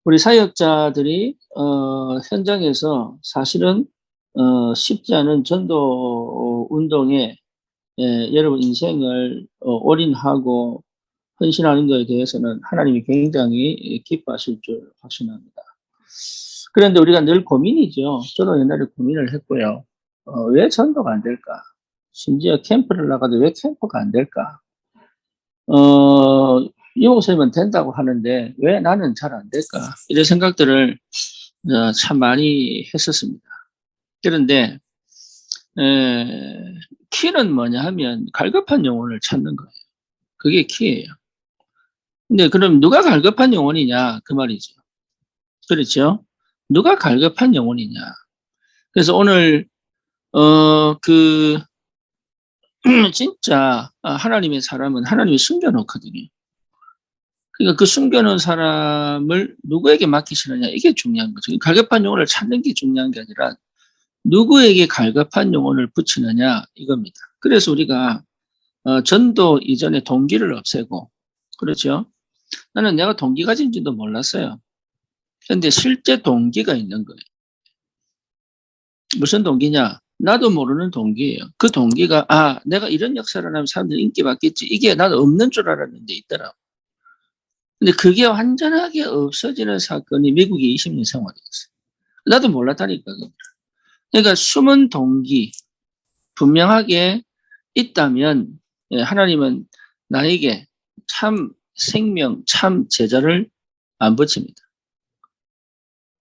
우리 사역자들이 현장에서 사실은 쉽지 않은 전도 운동에 여러분 인생을 올인하고 헌신하는 것에 대해서는 하나님이 굉장히 기뻐하실 줄 확신합니다. 그런데 우리가 늘 고민이죠. 저도 옛날에 고민을 했고요. 왜 전도가 안 될까? 심지어 캠프를 나가도 왜 캠프가 안 될까? 이 목사님은 된다고 하는데 왜 나는 잘 안 될까? 이런 생각들을 참 많이 했었습니다. 그런데 키는 뭐냐 하면 갈급한 영혼을 찾는 거예요. 그게 키예요. 근데 그럼 누가 갈급한 영혼이냐 그 말이죠. 그렇죠? 누가 갈급한 영혼이냐. 그래서 오늘 그 진짜 하나님의 사람은 하나님이 숨겨놓거든요. 그러니까 그 숨겨놓은 사람을 누구에게 맡기시느냐 이게 중요한 거죠. 갈급한 영혼을 찾는 게 중요한 게 아니라 누구에게 갈급한 영혼을 붙이느냐 이겁니다. 그래서 우리가 전도 이전에 동기를 없애고 그렇죠. 나는 내가 동기 가진지도 몰랐어요. 그런데 실제 동기가 있는 거예요. 무슨 동기냐? 나도 모르는 동기예요. 그 동기가 내가 이런 역사를 하면 사람들이 인기 받겠지. 이게 나도 없는 줄 알았는데 있더라고. 근데 그게 완전하게 없어지는 사건이 미국에 20년 생활이었어요. 나도 몰랐다니까. 그러니까 숨은 동기 분명하게 있다면 하나님은 나에게 참 생명, 참 제자를 안 붙입니다.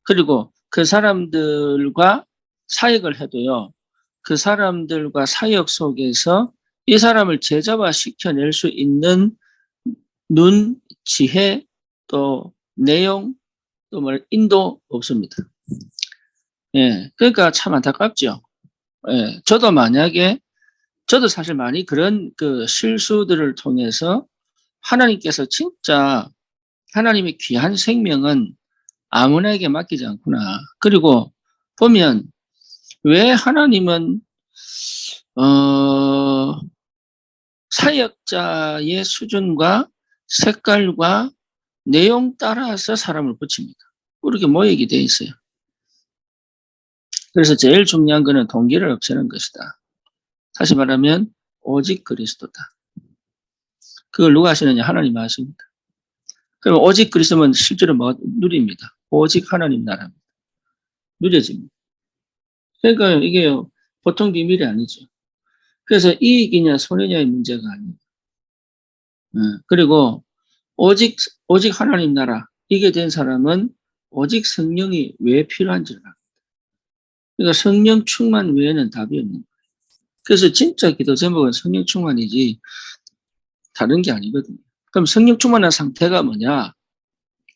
그리고 그 사람들과 사역을 해도요. 그 사람들과 사역 속에서 이 사람을 제자화 시켜낼 수 있는 눈, 지혜, 또 내용, 또 인도 없습니다. 그러니까 참 안타깝죠. 저도 사실 많이 그런 그 실수들을 통해서 하나님께서 진짜 하나님의 귀한 생명은 아무나에게 맡기지 않구나. 그리고 보면 왜 하나님은 사역자의 수준과 색깔과 내용 따라서 사람을 붙입니다. 그렇게 모이게 돼 있어요. 그래서 제일 중요한 것은 동기를 없애는 것이다. 다시 말하면 오직 그리스도다. 그걸 누가 하시느냐? 하나님 하십니다. 그럼 오직 그리스도면 실제로 누립니다. 오직 하나님 나라입니다. 누려집니다. 그러니까 이게 보통 비밀이 아니죠. 그래서 이익이냐 손해냐의 문제가 아닙니다. 그리고 오직 하나님 나라 이게 된 사람은 오직 성령이 왜 필요한지를 압니다. 그러니까 성령 충만 외에는 답이 없는 거예요. 그래서 진짜 기도 제목은 성령 충만이지 다른 게 아니거든요. 그럼 성령 충만한 상태가 뭐냐?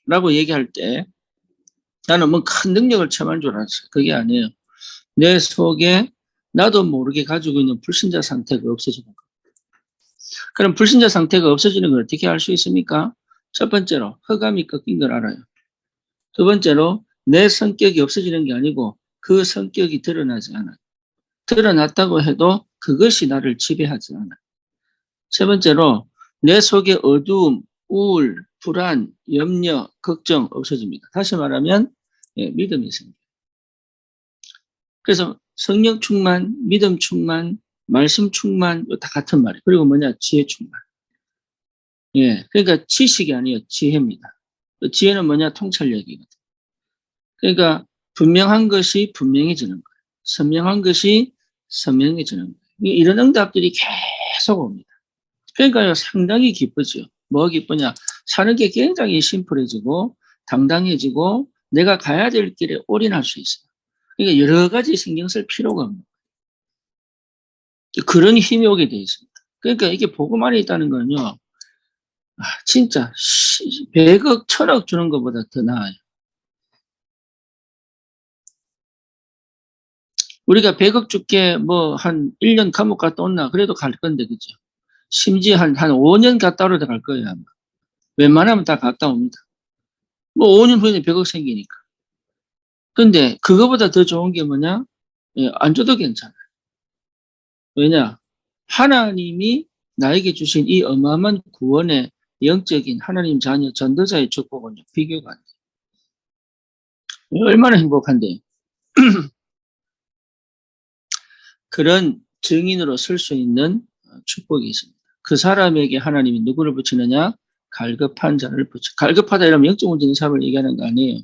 라고 얘기할 때 나는 뭐 큰 능력을 체험한 줄 알았어요. 그게 아니에요. 내 속에 나도 모르게 가지고 있는 불신자 상태가 없어지는 거예요. 그럼 불신자 상태가 없어지는 걸 어떻게 알 수 있습니까? 첫 번째로 허감이 꺾인 걸 알아요. 두 번째로 내 성격이 없어지는 게 아니고 그 성격이 드러나지 않아요. 드러났다고 해도 그것이 나를 지배하지 않아요. 세 번째로 내 속에 어두움, 우울, 불안, 염려, 걱정 없어집니다. 다시 말하면 믿음이 생겨요. 그래서 성령 충만, 믿음 충만, 말씀 충만 다 같은 말이에요. 그리고 뭐냐? 지혜 충만. 그러니까 지식이 아니에요. 지혜입니다. 지혜는 뭐냐? 통찰력이거든요. 그러니까 분명한 것이 분명해지는 거예요. 선명한 것이 선명해지는 거예요. 이런 응답들이 계속 옵니다. 그러니까 상당히 기쁘죠. 뭐 기쁘냐? 사는 게 굉장히 심플해지고 당당해지고 내가 가야 될 길에 올인할 수 있어요. 그러니까 여러 가지 신경 쓸 필요가 없는 거예요. 그런 힘이 오게 돼 있습니다. 그러니까 이게 복음 안에 있다는 건요. 진짜 100억, 1000억 주는 것보다 더 나아요. 우리가 100억 줄게 뭐 한 1년 감옥 갔다 온나 그래도 갈 건데 그죠? 심지어 한 5년 갔다 오려도 갈 거예요 아마. 웬만하면 다 갔다 옵니다. 뭐 5년 후에 100억 생기니까. 근데 그거보다 더 좋은 게 뭐냐? 안 줘도 괜찮아요. 왜냐? 하나님이 나에게 주신 이 어마어마한 구원의 영적인 하나님 자녀 전도자의 축복은 비교가 안 돼요. 얼마나 행복한데. 그런 증인으로 설 수 있는 축복이 있습니다. 그 사람에게 하나님이 누구를 붙이느냐? 갈급한 자를 붙여. 갈급하다 이러면 영적 문제 있는 사람을 얘기하는 거 아니에요.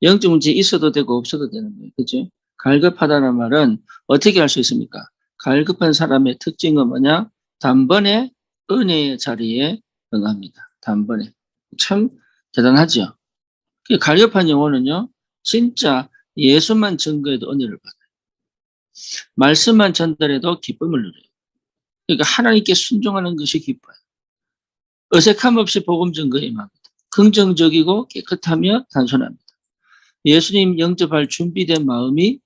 영적 문제 있어도 되고 없어도 되는 거예요. 그죠? 갈급하다는 말은 어떻게 할 수 있습니까? 갈급한 사람의 특징은 뭐냐? 단번에 은혜의 자리에 응합니다. 단번에. 참 대단하죠. 갈급한 영혼은요, 진짜 예수만 증거해도 은혜를 받아요. 말씀만 전달해도 기쁨을 누려요. 그러니까 하나님께 순종하는 것이 기뻐요. 어색함 없이 복음 증거에 임합니다. 긍정적이고 깨끗하며 단순합니다. 예수님 영접할 준비된 마음이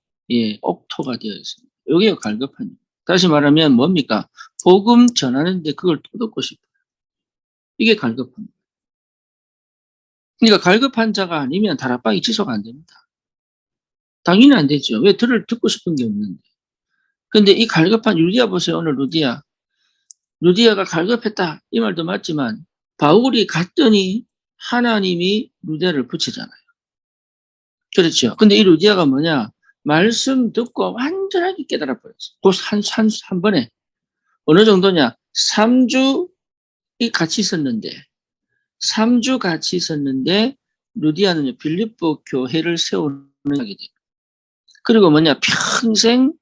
옥토가 되어 있습니다. 여기에 갈급한 일. 다시 말하면 뭡니까? 복음 전하는데 그걸 토독고 싶어요. 이게 갈급한 거예요. 그러니까 갈급한 자가 아니면 다락방이 지속 안 됩니다. 당연히 안 되죠. 왜 듣고 싶은 게 없는데. 근데 이 갈급한 루디아 보세요. 오늘 루디아. 루디아가 갈급했다. 이 말도 맞지만 바울이 갔더니 하나님이 루디아를 붙이잖아요. 그렇죠. 근데 이 루디아가 뭐냐? 말씀 듣고 완전하게 깨달아 버렸어요. 한 번에. 어느 정도냐? 3주 같이 있었는데, 3주 같이 있었는데, 루디아는 빌립보 교회를 세우는 하게 돼요. 그리고 뭐냐? 평생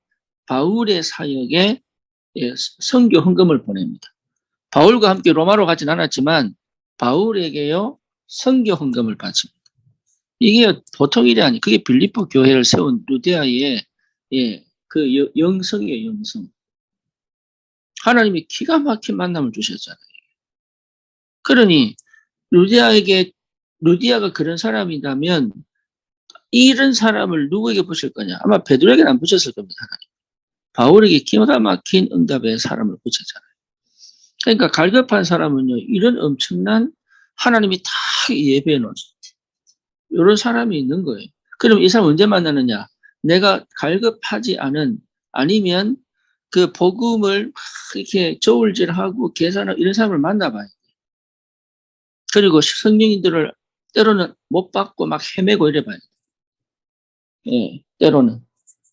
바울의 사역에 선교 헌금을 보냅니다. 바울과 함께 로마로 가진 않았지만, 바울에게요, 선교 헌금을 바칩니다. 이게 보통 일이 아니, 그게 빌립보 교회를 세운 루디아의 그 영성이에요, 영성. 하나님이 기가 막힌 만남을 주셨잖아요. 그러니 루디아가 그런 사람이라면 이런 사람을 누구에게 붙일 거냐? 아마 베드로에게는 안 붙였을 겁니다. 하나님. 바울에게 기가 막힌 응답의 사람을 붙였잖아요. 그러니까 갈급한 사람은요, 이런 엄청난 하나님이 다 예배해 놓은 이런 사람이 있는 거예요. 그럼 이 사람 언제 만나느냐? 내가 갈급하지 않은 아니면 그 복음을 이렇게 저울질하고 계산하고 이런 사람을 만나봐요. 그리고 성령인들을 때로는 못 받고 막 헤매고 이래봐요. 예, 때로는.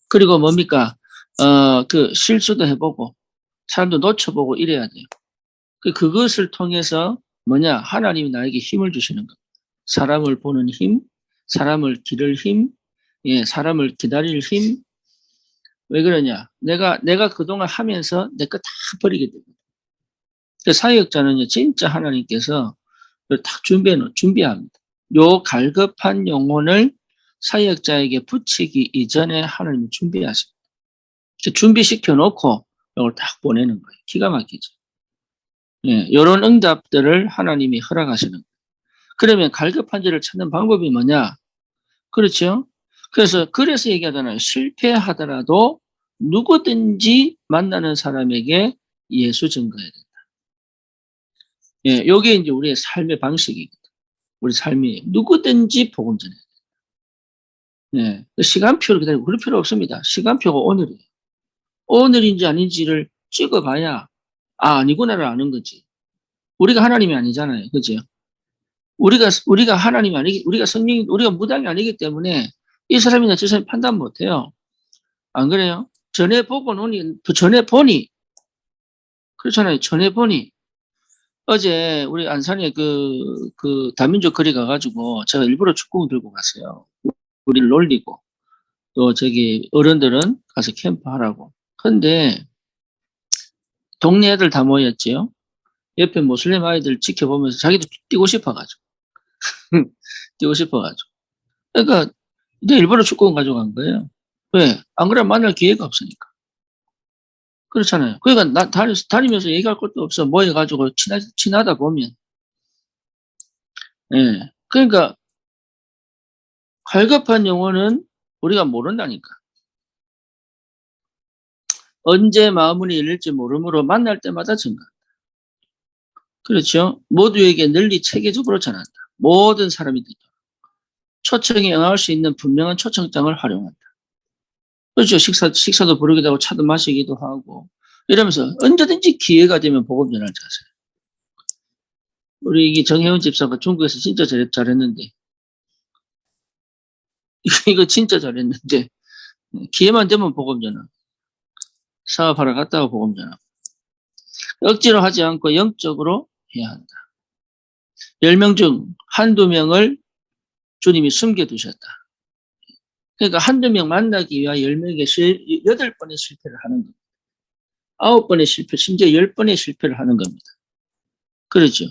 그리고 뭡니까? 그 실수도 해보고 사람도 놓쳐보고 이래야 돼요. 그것을 통해서 뭐냐? 하나님이 나에게 힘을 주시는 겁니다. 사람을 보는 힘, 사람을 기를 힘, 사람을 기다릴 힘. 왜 그러냐? 내가 그동안 하면서 내 거 다 버리게 됩니다. 사역자는요, 진짜 하나님께서 딱 준비합니다. 요 갈급한 영혼을 사역자에게 붙이기 이전에 하나님이 준비하십니다. 준비시켜 놓고 이걸 딱 보내는 거예요. 기가 막히죠. 이런 응답들을 하나님이 허락하시는 거예요. 그러면 갈급한 자를 찾는 방법이 뭐냐? 그렇죠? 그래서 얘기하잖아요. 실패하더라도 누구든지 만나는 사람에게 예수 증거해야 된다. 요게 이제 우리의 삶의 방식이거든. 우리 삶이 누구든지 복음 전해야 돼. 시간표를 기다리고 그럴 필요 없습니다. 시간표가 오늘이에요. 오늘인지 아닌지를 찍어봐야 아니구나를 아는 거지. 우리가 하나님이 아니잖아요. 그죠? 우리가 하나님이 아니기, 우리가 무당이 아니기 때문에 이 사람이나 저 사람이 판단 못 해요. 안 그래요? 전에 보니, 그렇잖아요. 전에 보니, 어제 우리 안산에 그 다민족 거리 가가지고 제가 일부러 축구공 들고 갔어요. 우리를 놀리고, 또 저기 어른들은 가서 캠프하라고. 근데 동네 애들 다 모였지요. 옆에 모슬림 아이들 지켜보면서 자기도 뛰고 싶어가지고. 뛰고 싶어가지고. 그러니까 내가 일부러 축구공 가져간 거예요. 왜? 안 그러면 만날 기회가 없으니까. 그렇잖아요. 그러니까 다니면서 얘기할 것도 없어. 모여가지고 친하다 보면. 그러니까 갈급한 영혼은 우리가 모른다니까. 언제 마음문이 열릴지 모르므로 만날 때마다 증가. 그렇죠? 모두에게 널리 체계적으로 전한다. 모든 사람이 되도록. 초청에 응할 수 있는 분명한 초청장을 활용한다. 그렇죠? 식사도 부르기도 하고 차도 마시기도 하고 이러면서 언제든지 기회가 되면 복음 전할 자세. 우리 이게 정혜원 집사가 중국에서 진짜 잘했는데 이거 진짜 잘했는데 기회만 되면 복음 전화. 사업하러 갔다가 복음 전화. 억지로 하지 않고 영적으로 해야 한다. 10명 중 한두 명을 주님이 숨겨두셨다. 그러니까 한두 명 만나기 위해 10명에게 8번의 실패를 하는 겁니다. 9번의 실패, 심지어 10번의 실패를 하는 겁니다. 그렇죠.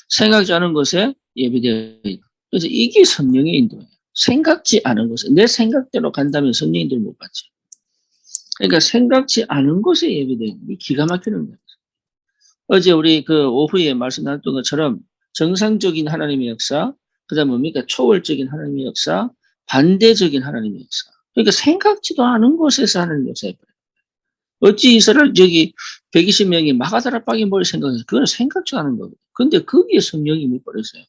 생각지 않은 것에 예비되어 있다. 그래서 이게 성령의 인도예요. 생각지 않은 것에, 내 생각대로 간다면 성령 인도를 못 받죠. 그러니까 생각지 않은 것에 예비되어 있는 게 기가 막히는 거예요. 어제 우리 그 오후에 말씀 나눴던 것처럼 정상적인 하나님의 역사, 그 다음 뭡니까? 초월적인 하나님의 역사, 반대적인 하나님의 역사. 그러니까 생각지도 않은 곳에서 하나님의 역사에 버려요. 어찌 이스라엘 저기 120명이 마가다락방에 뭘 생각해서 그건 생각지도 않은 거거든요. 근데 거기에 성령이 못 버렸어요.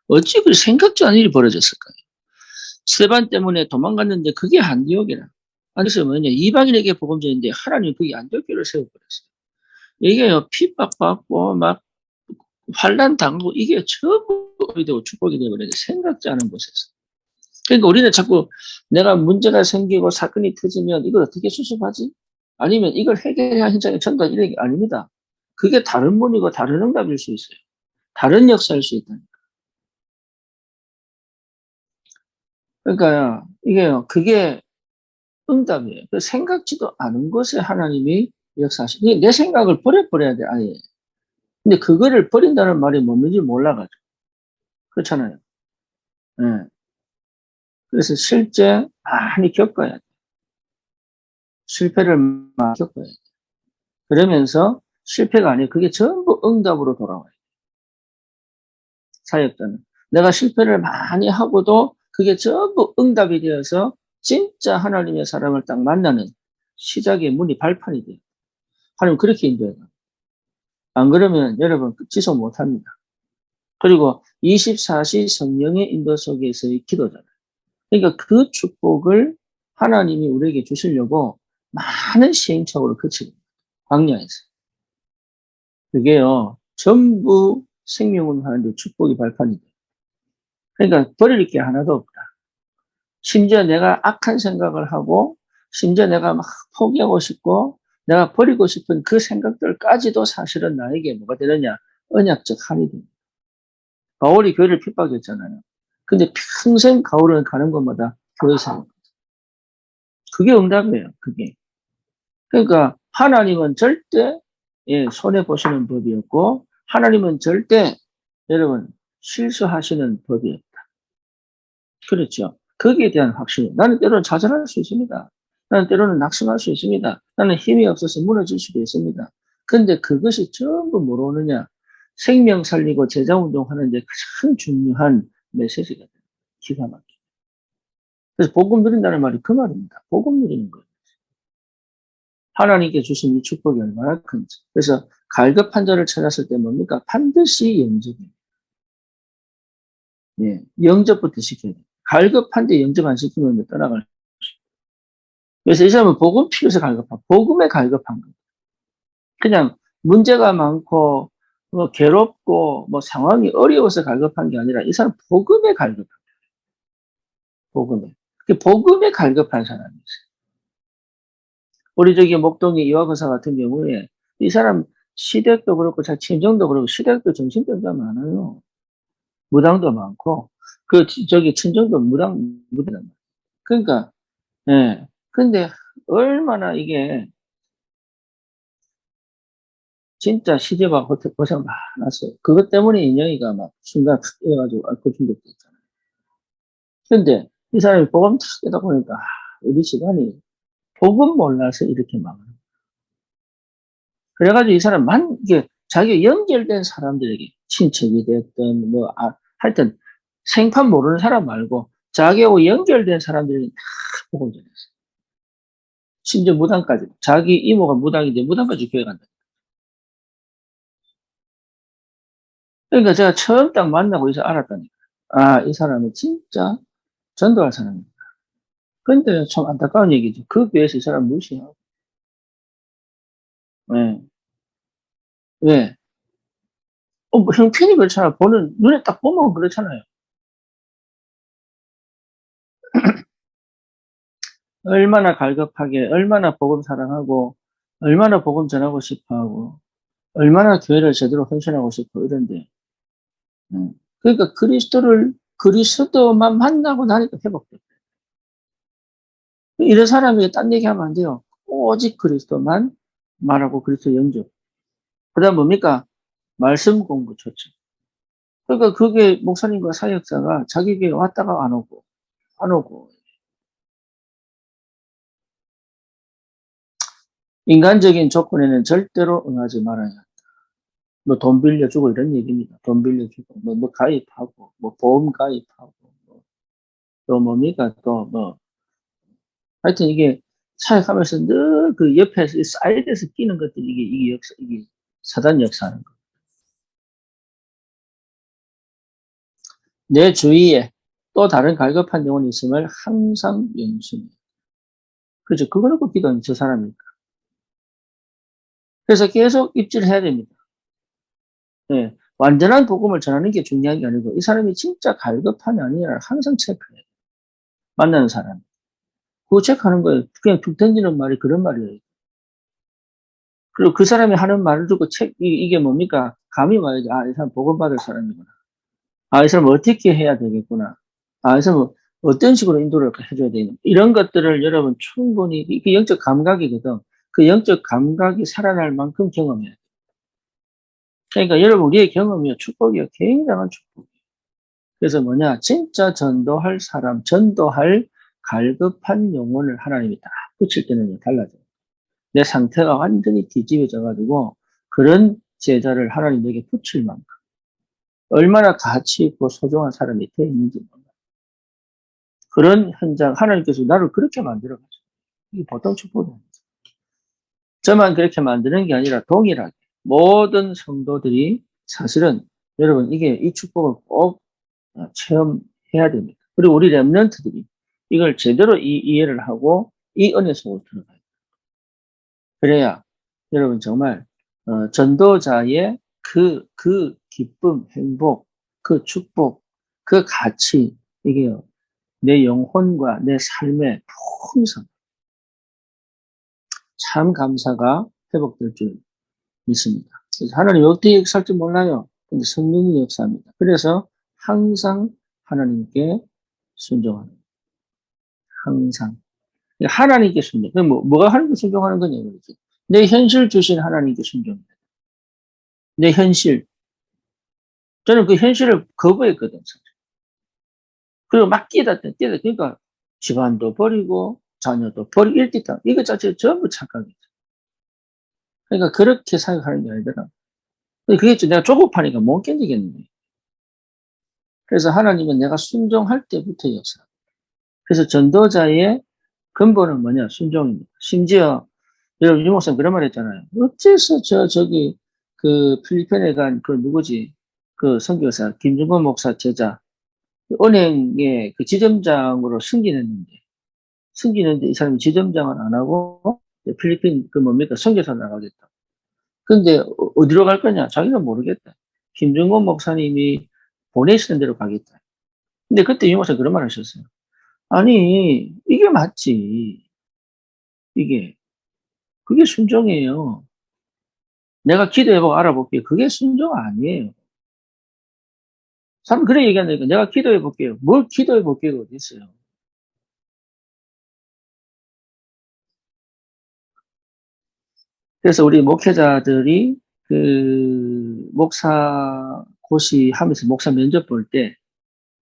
어찌 그 생각지도 않은 일이 벌어졌을까요? 스테반 때문에 도망갔는데 그게 안디옥이라. 그래서 뭐냐? 이방인에게 복음 전인데 하나님이 거기 안디옥교를 세워버렸어요. 이게요, 핍박받고 막 환란 당하고 이게 전부 되고 축복이 되어버려요. 생각지 않은 곳에서. 그러니까 우리는 자꾸 내가 문제가 생기고 사건이 터지면 이걸 어떻게 수습하지? 아니면 이걸 해결해야 현장에 전달 이런 게 아닙니다. 그게 다른 문이고 다른 응답일 수 있어요. 다른 역사일 수 있다. 그러니까 이게요, 그게 응답이에요. 그 생각지도 않은 곳에 하나님이 역사하시고 내 생각을 버려야 돼, 아예. 근데 그거를 버린다는 말이 뭔지 몰라가지고. 그렇잖아요. 예. 그래서 실제 많이 겪어야 돼. 실패를 많이 겪어야 돼. 그러면서 실패가 아니에요. 그게 전부 응답으로 돌아와요. 사역자는. 내가 실패를 많이 하고도 그게 전부 응답이 되어서 진짜 하나님의 사랑을 딱 만나는 시작의 문이 발판이 돼요. 하나님 그렇게 인도해요. 안 그러면 여러분 지속 못합니다. 그리고 24시 성령의 인도 속에서의 기도잖아요. 그러니까 그 축복을 하나님이 우리에게 주시려고 많은 시행착오를 거치고 광야에서. 그게요, 전부 생명을 하는데 축복이 발판이 돼요. 그러니까 버릴 게 하나도 없다. 심지어 내가 악한 생각을 하고, 심지어 내가 막 포기하고 싶고, 내가 버리고 싶은 그 생각들까지도 사실은 나에게 뭐가 되느냐? 언약적 한이 됩니다. 바울이 교회를 핍박했잖아요. 근데 평생 가오를 가는 것마다 교회 생활. 그게 응답이에요, 그게. 그러니까 하나님은 절대 손해 보시는 법이 없고 하나님은 절대 여러분 실수하시는 법이 없다. 그렇죠. 거기에 대한 확신. 나는 때로는 좌절할 수 있습니다. 나는 때로는 낙심할 수 있습니다. 나는 힘이 없어서 무너질 수도 있습니다. 근데 그것이 전부 뭐로 오느냐? 생명 살리고 제자운동 하는데 가장 중요한 메시지가 돼요. 기가 막혀. 그래서 복음 누린다는 말이 그 말입니다. 복음 누리는 거예요. 하나님께 주신 이 축복이 얼마나 큰지. 그래서 갈급한 자를 찾았을 때 뭡니까? 반드시 영접입니다. 예, 영접부터 시켜야 돼요. 갈급한데 영접 안 시키면 떠나갈. 그래서 이 사람은 복음 필요해서 갈급한, 복음에 갈급한 거예요. 그냥 문제가 많고, 뭐 괴롭고, 뭐 상황이 어려워서 갈급한 게 아니라 이 사람 복음에 갈급한 거예요. 복음에. 그 복음에 갈급한 사람이었어요. 우리 저기 목동의 이화거사 같은 경우에 이 사람 시댁도 그렇고 자 친정도 그렇고 시댁도 정신병자 많아요. 무당도 많고 그 저기 친정도 무당. 그러니까 예. 근데 얼마나 이게 진짜 시집와 고생 많았어요. 그것 때문에 인영이가 막 순간 탁 이래가지고 알코올 중독됐잖아요. 근데 이 사람이 복음 탁 깨다 보니까 우리 집안이 복음 몰라서 이렇게 망하는. 그래가지고 이 사람 이게 자기가 연결된 사람들에게 친척이 됐든 하여튼 생판 모르는 사람 말고 자기하고 연결된 사람들이 다 복음 전했어요. 심지어 무당까지. 자기 이모가 무당인데 무당까지 교회 간다. 그러니까 제가 처음 딱 만나고 이제 알았다니까. 아, 이 사람은 진짜 전도할 사람이다. 근데 참 안타까운 얘기죠. 그 교회에서 이 사람 무시하고. 왜? 왜? 뭐 형편이 그렇잖아. 눈에 딱 보면 그렇잖아요. 얼마나 갈급하게, 얼마나 복음 사랑하고, 얼마나 복음 전하고 싶어 하고, 얼마나 교회를 제대로 헌신하고 싶어, 이런데. 그러니까 그리스도만 만나고 나니까 회복돼. 이런 사람이 딴 얘기하면 안 돼요. 오직 그리스도만 말하고 그리스도 영접. 그 다음 뭡니까? 말씀 공부 좋죠. 그러니까 그게 목사님과 사역자가 자기 교회 왔다가 안 오고, 안 오고. 인간적인 조건에는 절대로 응하지 말아야 한다. 뭐 돈 빌려주고 이런 얘기입니다. 돈 빌려주고, 뭐 가입하고, 뭐 보험 가입하고, 또 뭡니까? 또 뭐, 하여튼 이게 사역하면서 늘 그 옆에서 사이드에서 끼는 것들, 이게 사단 역사하는 거. 내 주위에 또 다른 갈급한 영혼이 있음을 항상 명심해. 그죠? 그거 놓고 기도하는 저 사람이니까. 그래서 계속 입질해야 됩니다. 예. 완전한 복음을 전하는 게 중요한 게 아니고, 이 사람이 진짜 갈급하냐 아니냐를 항상 체크해야 돼. 만나는 사람. 그거 체크하는 거예요. 그냥 툭 던지는 말이 그런 말이에요. 그리고 그 사람이 하는 말을 듣고 이게 뭡니까? 감이 와야지. 아, 이 사람 복음 받을 사람이구나. 아, 이 사람 어떻게 해야 되겠구나. 아, 이 사람 어떤 식으로 인도를 해줘야 되겠나. 이런 것들을 여러분 충분히, 이게 영적 감각이거든. 그 영적 감각이 살아날 만큼 경험해야 돼. 그러니까 여러분, 우리의 경험이요. 축복이요. 굉장한 축복. 그래서 뭐냐, 진짜 전도할 사람, 전도할 갈급한 영혼을 하나님이 딱 붙일 때는 달라져요. 내 상태가 완전히 뒤집어져가지고 그런 제자를 하나님에게 붙일 만큼 얼마나 가치 있고 소중한 사람이 되어 있는지 몰라. 그런 현장, 하나님께서 나를 그렇게 만들어가지고 이게 보통 축복이 아니죠. 저만 그렇게 만드는 게 아니라 동일하게 모든 성도들이 사실은 여러분 이 축복을 꼭 체험해야 됩니다. 그리고 우리 렘넌트들이 이걸 제대로 이해를 하고 이 은혜 속으로 들어가요. 그래야 여러분 정말 전도자의 그 기쁨, 행복, 그 축복, 그 가치 이게요. 내 영혼과 내 삶의 풍성, 참 감사가 회복될 줄 믿습니다. 그래서 하나님 어떻게 역사할지 몰라요. 근데 성령이 역사합니다. 그래서 항상 하나님께 순종하는 거예요. 항상. 하나님께 순종. 그럼 뭐가 하나님께 순종하는 거냐, 그러지. 내 현실 주신 하나님께 순종합니다. 내 현실. 저는 그 현실을 거부했거든. 그리고 막 뛰다. 그러니까 집안도 버리고, 자녀도 버리고, 일찍다. 이거 자체 전부 착각이죠. 그러니까 그렇게 생각하는 게 아니더라. 그게 내가 조급하니까 못 견디겠는 거예요. 그래서 하나님은 내가 순종할 때부터 역사. 그래서 전도자의 근본은 뭐냐? 순종입니다. 심지어, 여러분, 유목사님 그런 말 했잖아요. 어째서 저기, 그 필리핀에 간 그 누구지? 그 선교사, 김중건 목사 제자, 은행에 그 지점장으로 승진했는데 이 사람이 지점장은 안 하고 필리핀 그 뭡니까? 선교사 나가겠다. 근데 어디로 갈 거냐? 자기가 모르겠다. 김중건 목사님이 보내시는 대로 가겠다. 근데 그때 유 목사 그런 말 하셨어요. 아니, 이게 맞지. 이게. 그게 순종이에요. 내가 기도해보고 알아볼게요. 그게 순종 아니에요. 사람 그래 얘기한다니까. 내가 기도해볼게요. 뭘 기도해볼게요. 어디 있어요. 그래서 우리 목회자들이 그 목사 고시 하면서 목사 면접 볼 때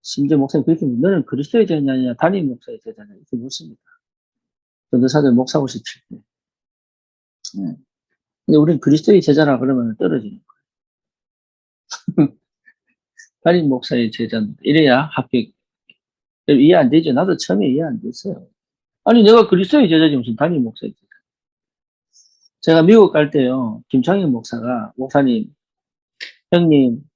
심지어 목사님 그렇게 너는 그리스도의 제자냐 담임 목사의 제자냐 이렇게 묻습니다. 전도사들 목사 고시 칠 때. 네. 근데 우리는 그리스도의 제자라 그러면 떨어지는 거예요. 담임 목사의 제자입니다. 이래야 합격. 이해 안 되죠. 나도 처음에 이해 안 됐어요. 아니 내가 그리스도의 제자지 무슨 담임 목사의 제자. 제가 미국 갈 때요. 김창현 목사가 목사님 형님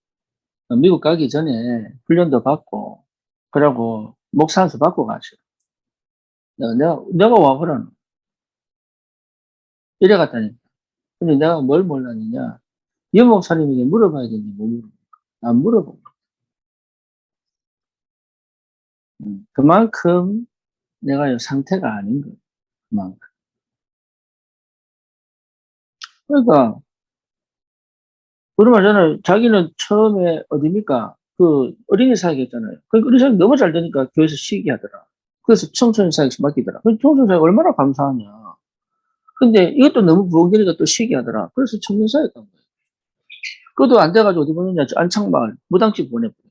미국 가기 전에 훈련도 받고 그러고 목사 한수 받고 가시오. 내가 와보라는 이래 갔다니까. 근데 내가 뭘 몰랐느냐. 이 목사님에게 물어봐야겠네. 뭐 물어볼까? 안 물어본 거. 그만큼 내가 상태가 아닌 거예요. 그만큼. 그러니까 그러면 자기는 처음에 어딥니까? 그 어린이 사역했잖아요. 그 어린이 사역 너무 잘 되니까 교회에서 쉬게 하더라. 그래서 청소년 사역에서 맡기더라. 그 청소년 사역 얼마나 감사하냐. 근데 이것도 너무 부엉이니까 또 쉬게 하더라. 그래서 청년 사역 간 거예요. 그것도 안 돼가지고 어디 보냈냐? 안창마을 무당집 보내버려.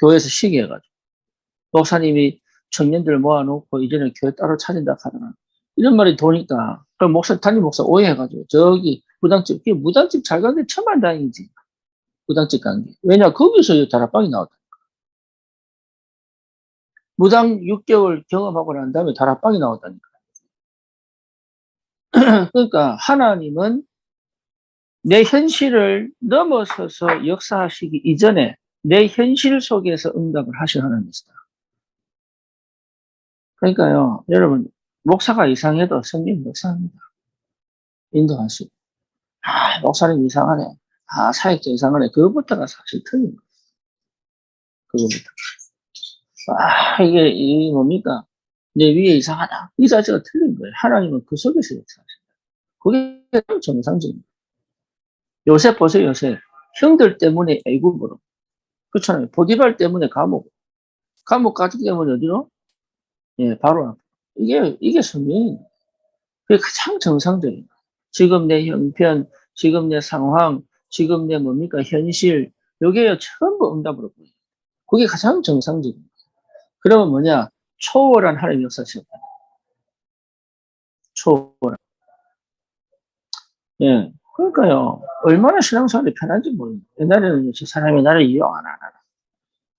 교회에서 쉬게 해가지고. 목사님이 청년들 모아놓고 이제는 교회 따로 차린다 하더라. 이런 말이 도니까 그 담임 목사 오해해가지고 저기 무당집, 그게 무당집 잘 간 게 천만다행이지. 무당집 간 게. 왜냐? 거기서 다락방이 나왔다. 무당 6개월 경험하고 난 다음에 다락방이 나왔다니까. 그러니까 하나님은 내 현실을 넘어서서 역사하시기 이전에 내 현실 속에서 응답을 하셔 하나님이시다. 그러니까요, 여러분, 목사가 이상해도 성령 역사합니다. 인도하시고. 아, 목사님 이상하네. 아, 사역자 이상하네. 그것부터가 사실 틀린 거예요. 그거부터. 아, 이게 뭡니까? 내 위에 이상하다. 이 자체가 틀린 거예요. 하나님은 그 속에서 역사하신다. 그게 정상적인 거예요. 요셉 보세요, 요셉. 형들 때문에 애굽으로. 그렇잖아요. 보디발 때문에 감옥 가기 때문에 어디로? 예, 바로 앞. 이게 성령입니다. 그게 가장 정상적인 거예요. 지금 내 형편, 지금 내 상황, 지금 내 뭡니까? 현실. 요게 전부 응답으로 보여요. 그게 가장 정상적인 거예요. 그러면 뭐냐? 초월한 하나님의 역사시였다. 초월한. 예. 그러니까요. 얼마나 신앙생활이 편한지 모르겠어요. 옛날에는 저 사람이 나를 이용 안 하나.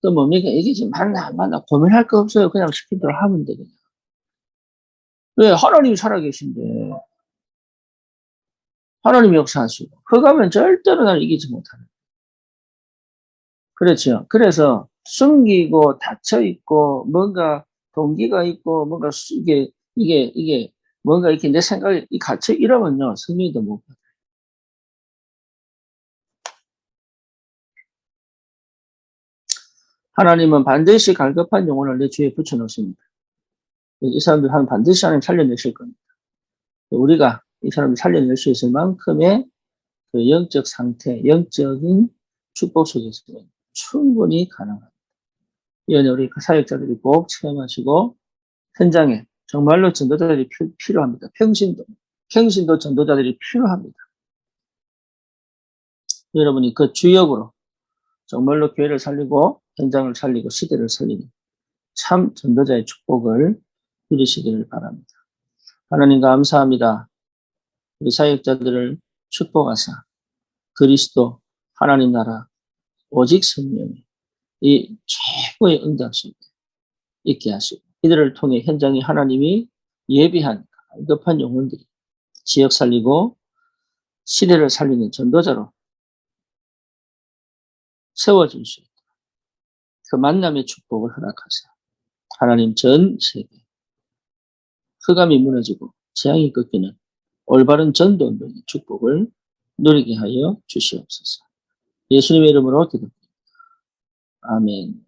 또 뭡니까? 이게 지금 맞나 안 맞나 고민할 거 없어요. 그냥 시킨 대로 하면 되거든요. 왜? 하나님이 살아계신데. 하나님이 역사하시고. 그거면 절대로 나를 이기지 못하는. 그렇죠. 그래서 숨기고 닫혀있고 뭔가 동기가 있고 뭔가 이게 뭔가 이렇게 내 생각에 갇혀 이러면요. 성령도 못 받아요. 하나님은 반드시 갈급한 영혼을 내 주위에 붙여놓습니다. 이 사람들 하면 반드시 하나님 살려내실 겁니다. 우리가 이 사람을 살려낼 수 있을 만큼의 그 영적 상태, 영적인 축복 속에서는 충분히 가능합니다. 이 은혜 우리 사역자들이 꼭 체험하시고 현장에 정말로 전도자들이 필요합니다. 평신도 전도자들이 필요합니다. 여러분이 그 주역으로 정말로 교회를 살리고 현장을 살리고 시대를 살리는 참 전도자의 축복을 누리시기를 바랍니다. 하나님 감사합니다. 우리 사역자들을 축복하사 그리스도 하나님 나라 오직 성령이 이 최고의 응답 속에 있게 하시고 이들을 통해 현장에 하나님이 예비한 갈급한 영혼들이 지역 살리고 시대를 살리는 전도자로 세워질 수 있도록 그 만남의 축복을 허락하사 하나님 전 세계 흑암이 무너지고 재앙이 꺾이는 올바른 전도운동의 축복을 누리게 하여 주시옵소서. 예수님의 이름으로 기도드립니다. 아멘.